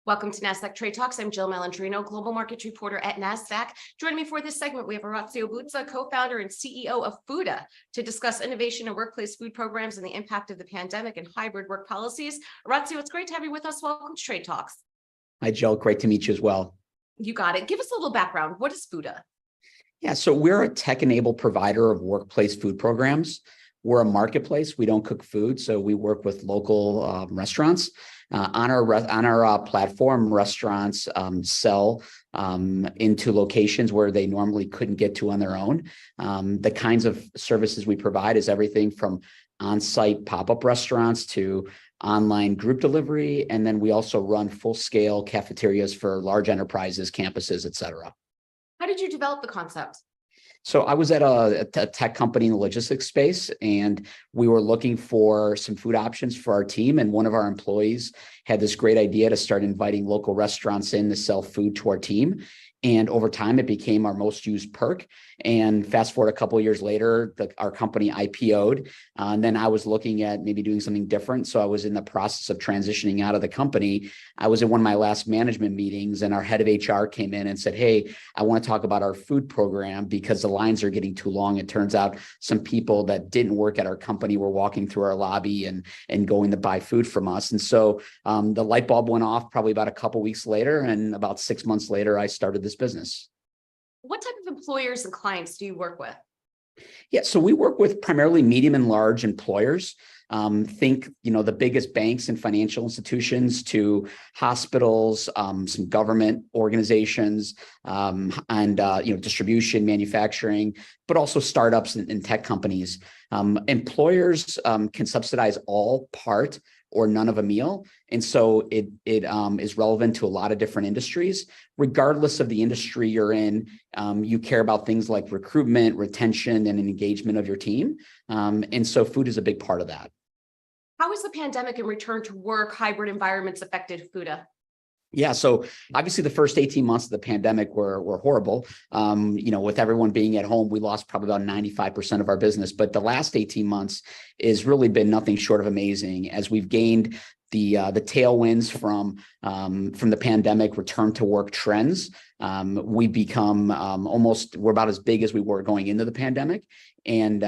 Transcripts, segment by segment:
Welcome to Nasdaq Trade Talks. I'm Jill Malandrino, Global Markets Reporter at Nasdaq. Joining me for this segment, we have Orazio Buzza, co-founder and CEO of Fooda, to discuss innovation in workplace food programs and the impact of the pandemic and hybrid work policies. Orazio, it's great to have you with us. Welcome to Trade Talks. Hi, Jill. Great to meet you as well. You got it. Give us a little background. What is Fooda? Yeah, so we're a tech-enabled provider of workplace food programs. We're a marketplace. We don't cook food, so we work with local restaurants. On our platform, restaurants sell into locations where they normally couldn't get to on their own. The kinds of services we provide is everything from on-site pop-up restaurants to online group delivery, and then we also run full-scale cafeterias for large enterprises, campuses, et cetera. How did you develop the concept? So I was at a tech company in the logistics space, and we were looking for some food options for our team. And one of our employees had this great idea to start inviting local restaurants in to sell food to our team. And over time, it became our most used perk. And fast forward a couple of years later, our company IPO'd. And then I was looking at maybe doing something different. So I was in the process of transitioning out of the company. I was in one of my last management meetings, and our head of HR came in and said, "Hey, I want to talk about our food program because the lines are getting too long." It turns out some people that didn't work at our company were walking through our lobby and going to buy food from us. And so the light bulb went off probably about a couple of weeks later. And about 6 months later, I started this business. What type of employers and clients do you work with? Yeah, so we work with primarily medium and large employers. Think, the biggest banks and financial institutions to hospitals, some government organizations, and distribution, manufacturing, but also startups and tech companies. Employers can subsidize all, part, or none of a meal. And so it is relevant to a lot of different industries. Regardless of the industry you're in, you care about things like recruitment, retention, and engagement of your team. And so food is a big part of that. How has the pandemic and return to work hybrid environments affected Fooda? Yeah, so obviously the first 18 months of the pandemic were horrible. With everyone being at home, we lost probably about 95% of our business. But the last 18 months has really been nothing short of amazing as we've gained the tailwinds from the pandemic return to work trends. We become we're about as big as we were going into the pandemic. And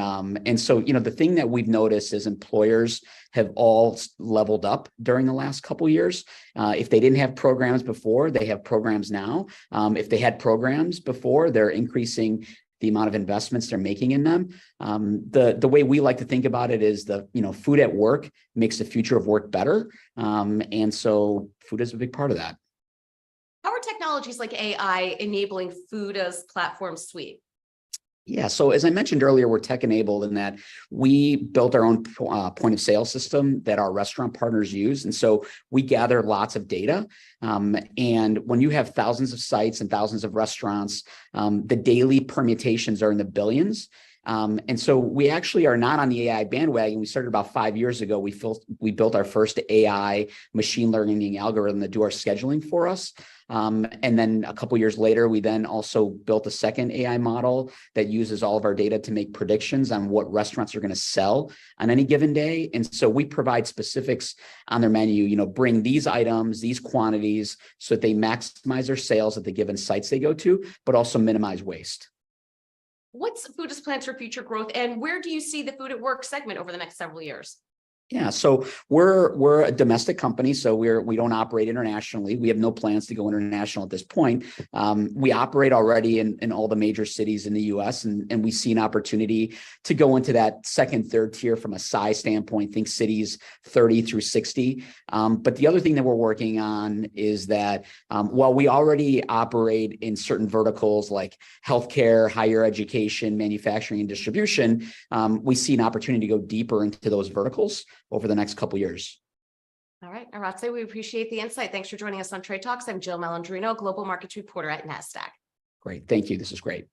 so, the thing that we've noticed is employers have all leveled up during the last couple of years. If they didn't have programs before, they have programs now. If they had programs before, they're increasing the amount of investments they're making in them. The way we like to think about it is food at work makes the future of work better. And so food is a big part of that. How are technologies like AI enabling Fooda's platform suite? Yeah, so as I mentioned earlier, we're tech-enabled in that we built our own point of sale system that our restaurant partners use. And so we gather lots of data. And when you have thousands of sites and thousands of restaurants, the daily permutations are in the billions. And so we actually are not on the AI bandwagon. We started about 5 years ago. We built our first AI machine learning algorithm to do our scheduling for us. And then a couple of years later, we then also built a second AI model that uses all of our data to make predictions on what restaurants are going to sell on any given day. And so we provide specifics on their menu, bring these items, these quantities, so that they maximize their sales at the given sites they go to, but also minimize waste. What's Fooda's plans for future growth, and where do you see the food at work segment over the next several years? Yeah, so we're a domestic company, so we don't operate internationally. We have no plans to go international at this point. We operate already in all the major cities in the U.S., and we see an opportunity to go into that second, third tier from a size standpoint. Think cities 30 through 60. But the other thing that we're working on is that while we already operate in certain verticals like healthcare, higher education, manufacturing, and distribution, we see an opportunity to go deeper into those verticals over the next couple of years. All right, Orazio, we appreciate the insight. Thanks for joining us on Trade Talks. I'm Jill Malandrino, Global Markets Reporter at Nasdaq. Great. Thank you. This is great.